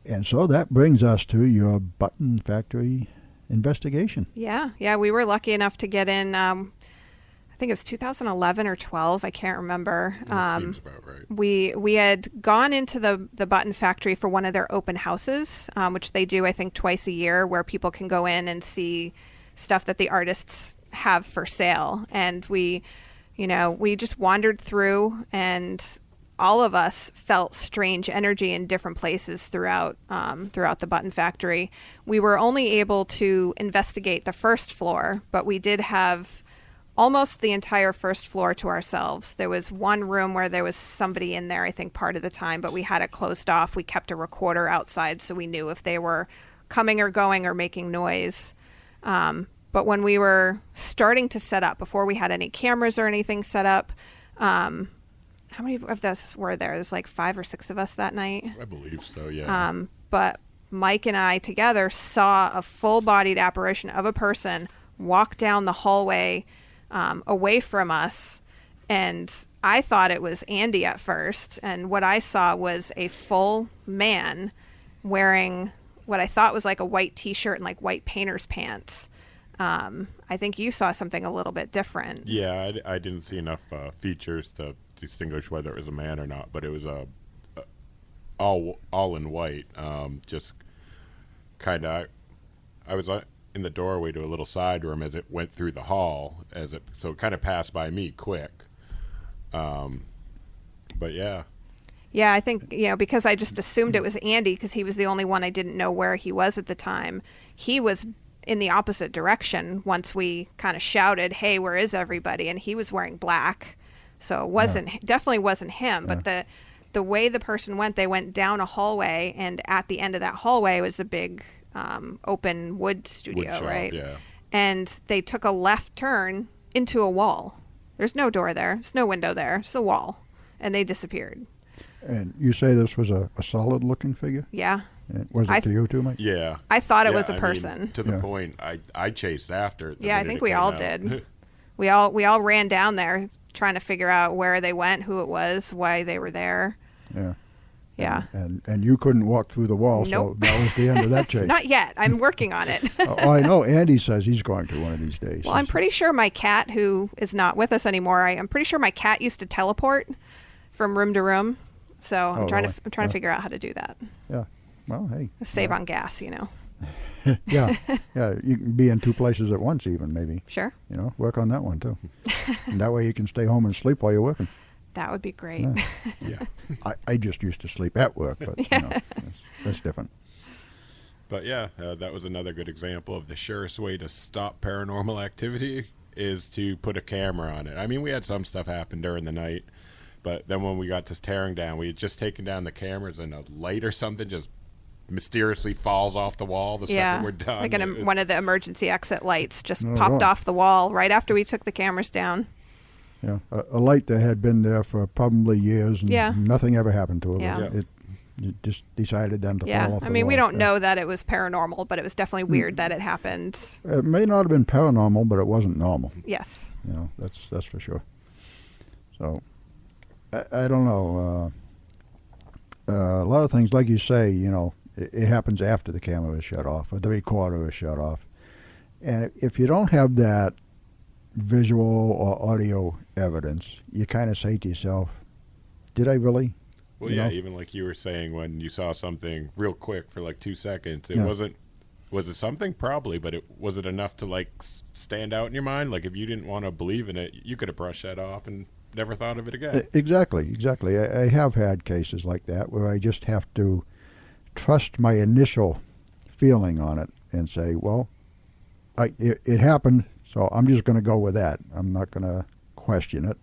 And so that brings us to your button factory investigation. Yeah, we were lucky enough to get in. I think it was 2011 or 12. I can't remember. Seems about right. We had gone into the button factory for one of their open houses, which they do, I think, twice a year, where people can go in and see stuff that the artists have for sale. And we just wandered through, and all of us felt strange energy in different places throughout the button factory. We were only able to investigate the first floor, but we did have almost the entire first floor to ourselves. There was one room where there was somebody in there, I think, part of the time, but we had it closed off. We kept a recorder outside so we knew if they were coming or going or making noise. But when we were starting to set up, before we had any cameras or anything set up, how many of us were there? There's like 5 or 6 of us that night. I believe so, yeah. But Mike and I together saw a full-bodied apparition of a person walk down the hallway away from us, and I thought it was Andy at first, and what I saw was a full man wearing what I thought was like a white t-shirt and like white painter's pants. I think you saw something a little bit different. Yeah, I didn't see enough features to distinguish whether it was a man or not, but it was all in white. Just kind of, I was in the doorway to a little side room as it went through the hall, so it kind of passed by me quick. But yeah. Yeah, I think, because I just assumed it was Andy because he was the only one I didn't know where he was at the time. He was in the opposite direction once we kind of shouted, "Hey, where is everybody?" And he was wearing black. So it definitely wasn't him. Yeah. But the way the person went, they went down a hallway, and at the end of that hallway was a big open wood studio, Wood shop, right? yeah. And they took a left turn into a wall. There's no door there. There's no window there. It's a wall. And they disappeared. And you say this was a solid-looking figure? Yeah. And was it to you too, Mike? Yeah. I thought it Yeah, was a I person. mean, to the point, I chased after it. Yeah, I think we all did. We all ran down there trying to figure out where they went, who it was, why they were there. Yeah. Yeah. And you couldn't walk through the wall, Nope. so that was the end of that chase. Not yet. I'm working on it. I know. Andy says he's going to one of these days. Well, I'm pretty sure my cat, who is not with us anymore, I'm pretty sure my cat used to teleport from room to room. So I'm trying to figure out how to do that. Yeah. Well, hey. Save on gas, Yeah. You can be in 2 places at once, even maybe. Sure. Work on that one too. And that way you can stay home and sleep while you're working. That would be great. Yeah. Yeah. I just used to sleep at work, but that's different. But yeah, that was another good example of the surest way to stop paranormal activity is to put a camera on it. I mean, we had some stuff happen during the night, but then when we got to tearing down, we had just taken down the cameras and a light or something just mysteriously falls off the wall the second we're done. Like one of the emergency exit lights just Oh, popped wow. off the wall right after we took the cameras down. Yeah, a light that had been there for probably years, and nothing ever happened to it. Yeah. It just decided then to fall off the wall. I mean, we don't know that it was paranormal, but it was definitely weird that it happened. It may not have been paranormal, but it wasn't normal. Yes. That's for sure. So, I don't know. A lot of things, like you say, it happens after the camera is shut off or the recorder is shut off. And if you don't have that visual or audio evidence, you kind of say to yourself, did I really? Well, even like you were saying when you saw something real quick for like 2 seconds, was it something? Probably, but was it enough to like stand out in your mind? Like if you didn't want to believe in it, you could have brushed that off and never thought of it again. Exactly. I have had cases like that where I just have to trust my initial feeling on it and say, well, it happened, so I'm just going to go with that. I'm not going to question it.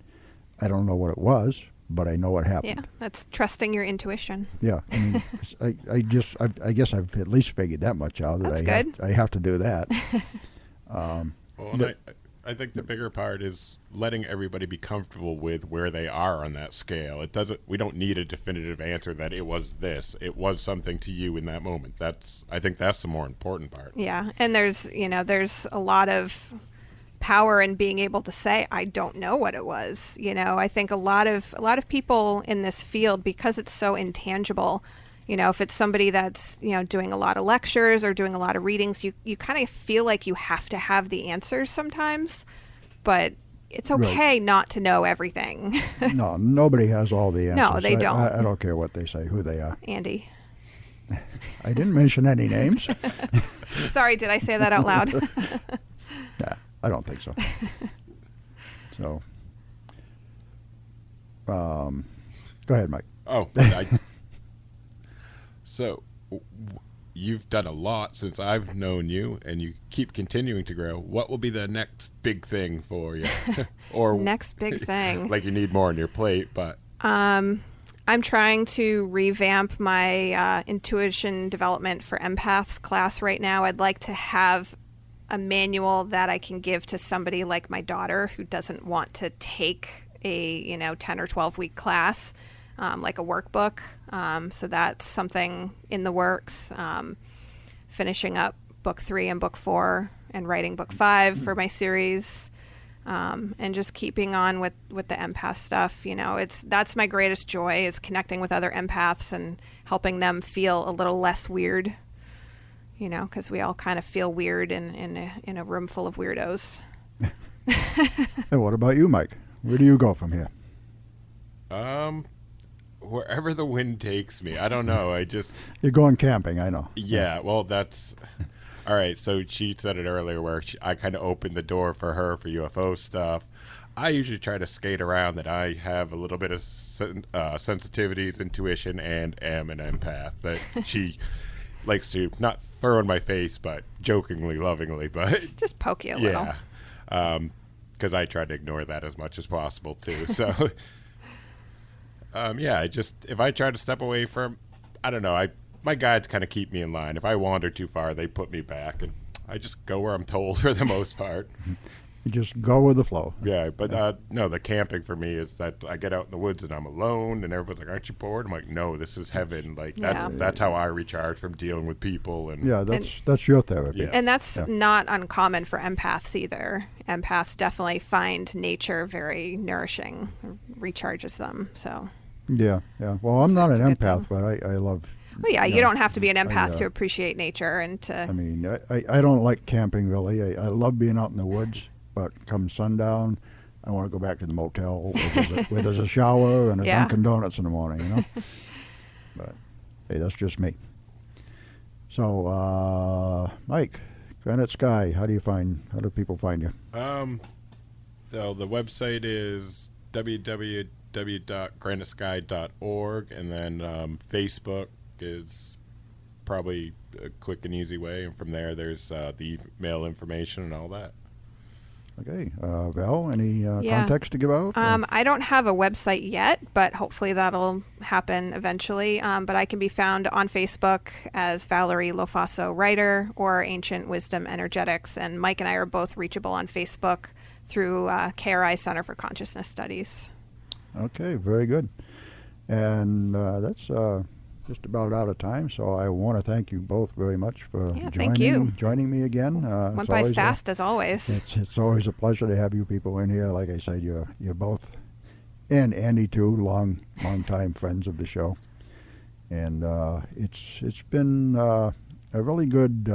I don't know what it was, but I know it happened. Yeah, that's trusting your intuition. Yeah, I mean, I guess I've at least figured that much out. That's good. I have to do that. Well, I think the bigger part is letting everybody be comfortable with where they are on that scale. We don't need a definitive answer that it was this. It was something to you in that moment. I think that's the more important part. Yeah. And there's a lot of power in being able to say, I don't know what it was. I think a lot of people in this field, because it's so intangible, if it's somebody that's, doing a lot of lectures or doing a lot of readings, you kind of feel like you have to have the answers sometimes, but it's okay not to know everything. No, nobody has all the answers. No, they don't. I don't care what they say, who they are. Andy. I didn't mention any names. Sorry, did I say that out loud? Nah, I don't think so. So, go ahead, Mike. Oh, so you've done a lot since I've known you, and you keep continuing to grow. What will be the next big thing for you? Or next big thing? Like you need more on your plate, but I'm trying to revamp my intuition development for empaths class right now. I'd like to have a manual that I can give to somebody like my daughter who doesn't want to take a 10 or 12 week class, like a workbook. So that's something in the works. Finishing up book 3 and book 4 and writing book 5 for my series. And just keeping on with the empath stuff. That's my greatest joy, is connecting with other empaths and helping them feel a little less weird, because we all kind of feel weird in a room full of weirdos. And what about you, Mike? Where do you go from here? Wherever the wind takes me. I don't know. You're going camping, I know. Yeah, well, that's... All right, so she said it earlier where I kind of opened the door for her for UFO stuff. I usually try to skate around that I have a little bit of sensitivities, intuition, and am an empath. That she likes to not throw in my face, but jokingly, lovingly. But just poke you a little. Yeah, because I try to ignore that as much as possible, too. So, yeah, if I try to step away from, I don't know, my guides kind of keep me in line. If I wander too far, they put me back, and I just go where I'm told for the most part. You just go with the flow. Yeah, but no, the camping for me is that I get out in the woods and I'm alone, and everyone's like, "Aren't you bored?" I'm like, "No, this is heaven." Like that's how I recharge from dealing with people. And yeah, that's your therapy. Yeah. And that's not uncommon for empaths either. Empaths definitely find nature very nourishing, recharges them. So. Yeah. Well, I'm not an empath, but I love. Well, yeah, you don't have to be an empath to appreciate nature and to... I mean, I don't like camping, really. I love being out in the woods, but come sundown, I want to go back to the motel where there's a shower and a Dunkin' Donuts in the morning, But, hey, that's just me. So, Mike, Granite Sky, how do people find you? So the website is www.granitesky.org, and then Facebook is probably a quick and easy way, and from there there's the email information and all that. Okay. Val, any contacts to give out? I don't have a website yet, but hopefully that'll happen eventually. But I can be found on Facebook as Valerie Lofaso Writer or Ancient Wisdom Energetics, and Mike and I are both reachable on Facebook through KRI Center for Consciousness Studies. Okay, very good. And that's just about out of time, so I want to thank you both very much for joining me again. Went by fast as always. It's always a pleasure to have you people in here. Like I said, you're both, and Andy too, long time friends of the show, and it's been a really good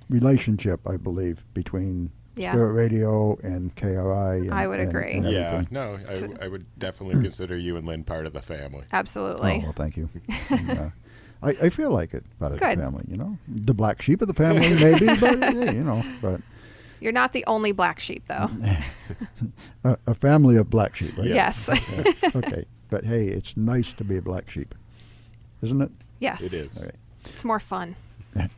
relationship, I believe, between Spirit Radio and KRI. I would agree. And I would definitely consider you and Lynn part of the family. Absolutely. Oh, well, thank you. And, I feel like it, part of the family, The black sheep of the family, maybe, but, but... You're not the only black sheep, though. A family of black sheep, right? Yes. Okay. But, hey, it's nice to be a black sheep, isn't it? Yes. It is. Okay. It's more fun.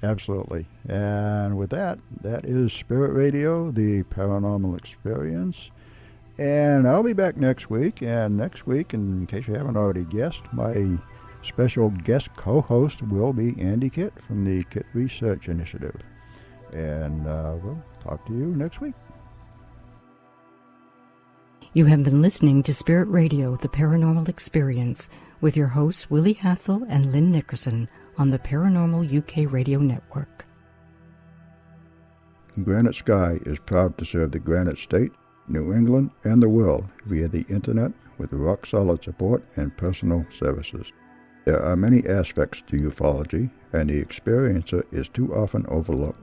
Absolutely. And with that is Spirit Radio, the Paranormal Experience. And I'll be back next week. And next week, in case you haven't already guessed, my special guest co-host will be Andy Kitt from the Kitt Research Initiative. And we'll talk to you next week. You have been listening to Spirit Radio, The Paranormal Experience, with your hosts Willie Hassel and Lynne Nickerson on the Paranormal UK Radio Network. Granite Sky is proud to serve the Granite State, New England, and the world via the Internet with rock-solid support and personal services. There are many aspects to ufology, and the experiencer is too often overlooked.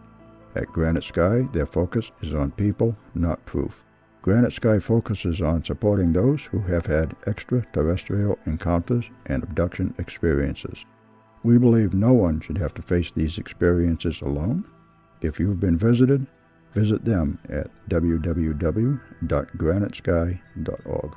At Granite Sky, their focus is on people, not proof. Granite Sky focuses on supporting those who have had extraterrestrial encounters and abduction experiences. We believe no one should have to face these experiences alone. If you've been visited, visit them at www.granitesky.org.